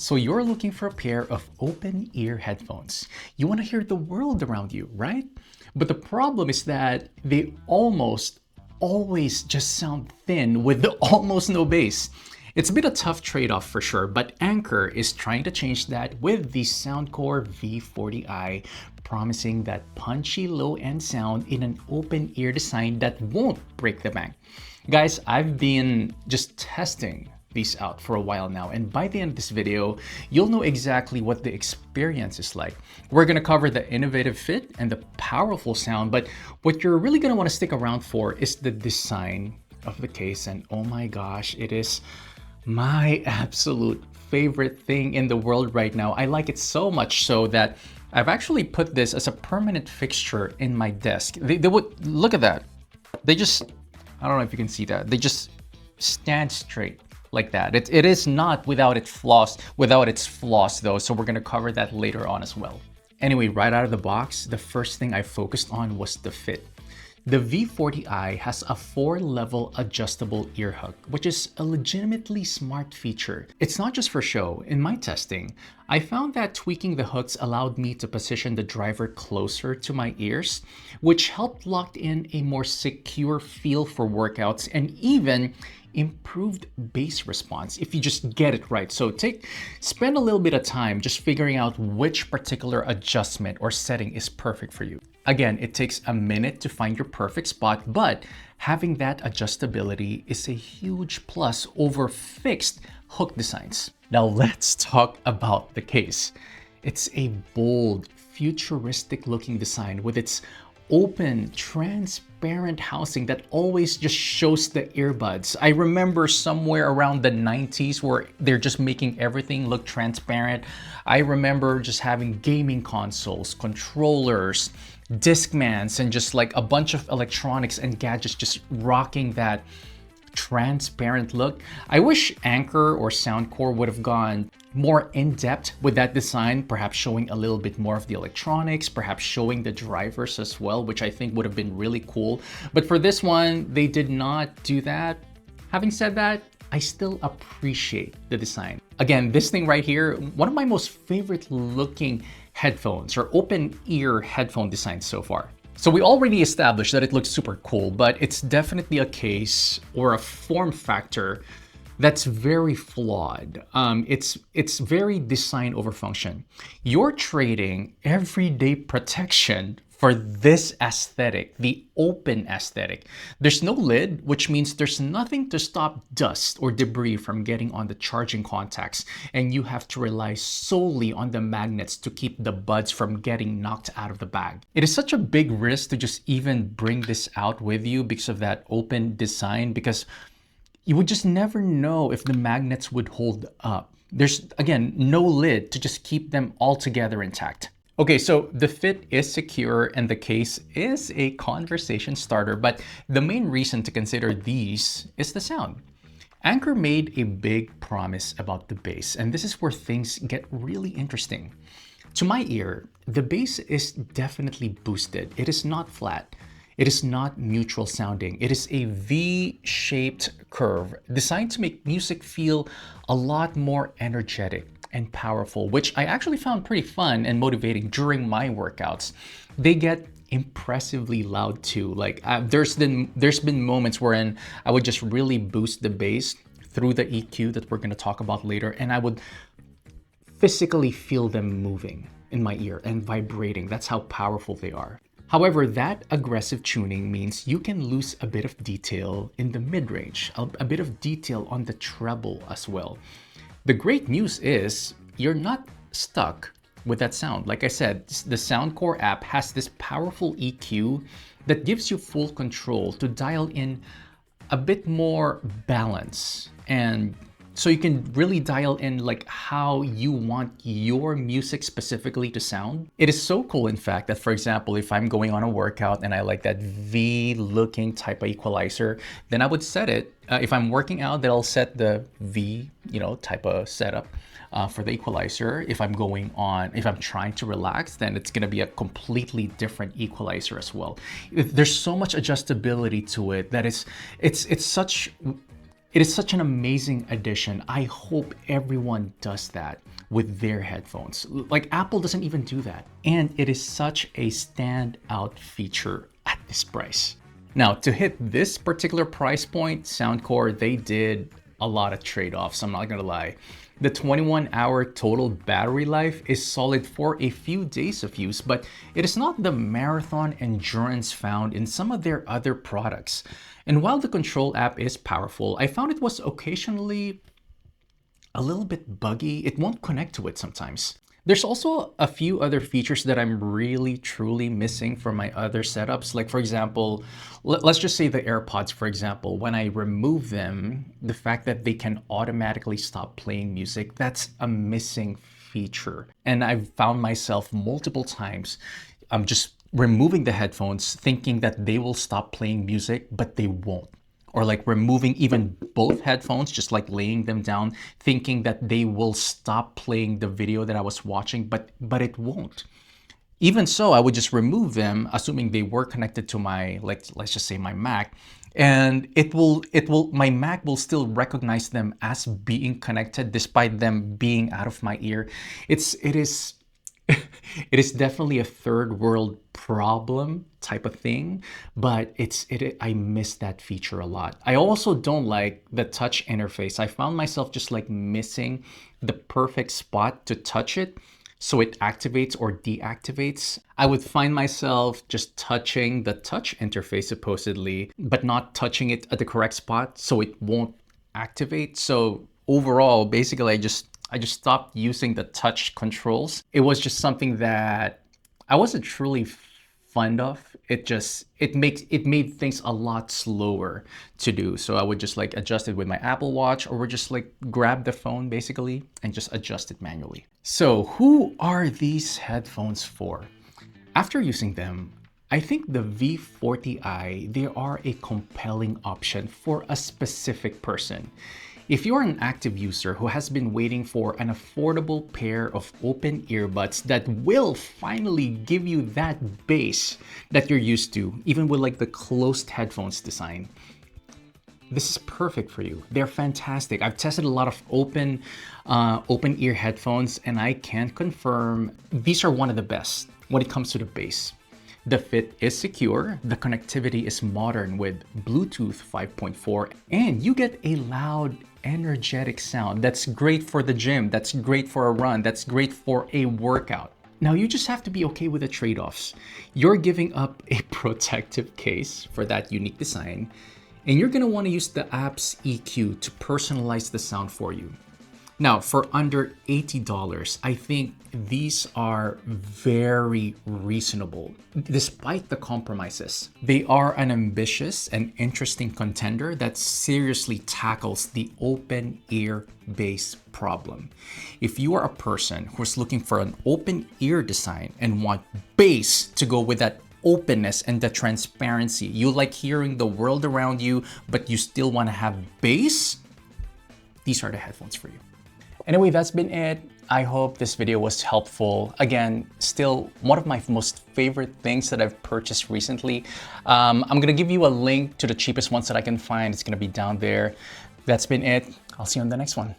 So you're looking for a pair of open ear headphones. You want to hear the world around you, right? But the problem is that they almost always just sound thin with almost no bass. It's a bit a tough trade-off for sure, but Anchor is trying to change that with the Soundcore v40i, promising that punchy low-end sound in an open ear design that won't break the bank. Guys, I've been just testing these out for a while now, and by the end of this video, you'll know exactly what the experience is like. We're gonna cover the innovative fit and the powerful sound, but what you're really gonna wanna stick around for is the design of the case, and oh my gosh, it is my absolute favorite thing in the world right now. I like it so much so that I've actually put this as a permanent fixture in my desk. They would, look at that. They just, I don't know if you can see that. They just stand straight like that. It is not without its flaws though, so we're gonna cover that later on as well. Anyway, right out of the box, the first thing I focused on was the fit. The v40i has a 4-level adjustable ear hook, which is a legitimately smart feature. It's not just for show. In my testing, I found that tweaking the hooks allowed me to position the driver closer to my ears, which helped lock in a more secure feel for workouts and even improved bass response if you just get it right. So spend a little bit of time just figuring out which particular adjustment or setting is perfect for you. Again, it takes a minute to find your perfect spot, but having that adjustability is a huge plus over fixed hook designs. Now let's talk about the case. It's a bold, futuristic looking design with its open, transparent housing that always just shows the earbuds. I remember somewhere around the 90s where they're just making everything look transparent. I remember just having gaming consoles, controllers, Discmans, and just like a bunch of electronics and gadgets just rocking that transparent look. I wish Anchor or Soundcore would have gone more in-depth with that design, perhaps showing a little bit more of the electronics, perhaps showing the drivers as well, which I think would have been really cool. But for this one, they did not do that. Having said that, I still appreciate the design. Again, this thing right here, one of my most favorite looking headphones or open ear headphone designs so far. So we already established that it looks super cool, but it's definitely a case or a form factor that's very flawed. It's very design over function. You're trading everyday protection for this aesthetic, the open aesthetic. There's no lid, which means there's nothing to stop dust or debris from getting on the charging contacts, and you have to rely solely on the magnets to keep the buds from getting knocked out of the bag. It is such a big risk to just even bring this out with you because of that open design, because you would just never know if the magnets would hold up. There's, again, no lid to just keep them all together intact. Okay, so the fit is secure and the case is a conversation starter, but the main reason to consider these is the sound. Anchor made a big promise about the bass, and this is where things get really interesting. To my ear, the bass is definitely boosted. It is not flat. It is not neutral sounding. It is a V-shaped curve designed to make music feel a lot more energetic and powerful, which I actually found pretty fun and motivating during my workouts. They get impressively loud too. Like there's been moments wherein I would just really boost the bass through the EQ that we're going to talk about later, and I would physically feel them moving in my ear and vibrating. That's how powerful they are. However, that aggressive tuning means you can lose a bit of detail in the mid-range, a bit of detail on the treble as well. The great news is you're not stuck with that sound. Like I said, the Soundcore app has this powerful EQ that gives you full control to dial in a bit more balance, and so you can really dial in like how you want your music specifically to sound. It is so cool, in fact, that for example, if I'm going on a workout and I like that V-looking type of equalizer, then I would set it. If I'm working out, then I'll set the V, type of setup for the equalizer. If I'm trying to relax, then it's gonna be a completely different equalizer as well. There's so much adjustability to it that it's such It is such an amazing addition. I hope everyone does that with their headphones. Like Apple doesn't even do that. And it is such a standout feature at this price. Now, to hit this particular price point, Soundcore, they did a lot of trade-offs, I'm not gonna lie. The 21-hour total battery life is solid for a few days of use, but it is not the marathon endurance found in some of their other products. And while the control app is powerful, I found it was occasionally a little bit buggy. It won't connect to it sometimes. There's also a few other features that I'm really truly missing from my other setups. Like for example, let's just say the AirPods, for example, when I remove them, the fact that they can automatically stop playing music, that's a missing feature. And I've found myself multiple times, I'm just removing the headphones thinking that they will stop playing music, but they won't. Or like removing even both headphones, just like laying them down, thinking that they will stop playing the video that I was watching, but it won't. Even so, I would just remove them, assuming they were connected to my, let's just say my Mac, and my Mac will still recognize them as being connected despite them being out of my ear. It is definitely a third world problem type of thing, but I miss that feature a lot. I also don't like the touch interface. I found myself just like missing the perfect spot to touch it so it activates or deactivates. I would find myself just touching the touch interface supposedly, but not touching it at the correct spot so it won't activate. So overall, basically I just stopped using the touch controls. It was just something that I wasn't truly fond of. It made things a lot slower to do. So I would just like adjust it with my Apple Watch, or just like grab the phone basically and just adjust it manually. So who are these headphones for? After using them, I think the v40i, they are a compelling option for a specific person. If you're an active user who has been waiting for an affordable pair of open earbuds that will finally give you that bass that you're used to, even with like the closed headphones design, this is perfect for you. They're fantastic. I've tested a lot of open ear headphones, and I can confirm these are one of the best when it comes to the bass. The fit is secure, the connectivity is modern with Bluetooth 5.4, and you get a loud, energetic sound that's great for the gym, that's great for a run, that's great for a workout. Now you just have to be okay with the trade-offs. You're giving up a protective case for that unique design, and you're gonna wanna use the app's EQ to personalize the sound for you. Now, for under $80, I think these are very reasonable, despite the compromises. They are an ambitious and interesting contender that seriously tackles the open ear bass problem. If you are a person who's looking for an open ear design and want bass to go with that openness and the transparency, you like hearing the world around you, but you still want to have bass, these are the headphones for you. Anyway, that's been it. I hope this video was helpful. Again, still one of my most favorite things that I've purchased recently. I'm gonna give you a link to the cheapest ones that I can find. It's gonna be down there. That's been it. I'll see you on the next one.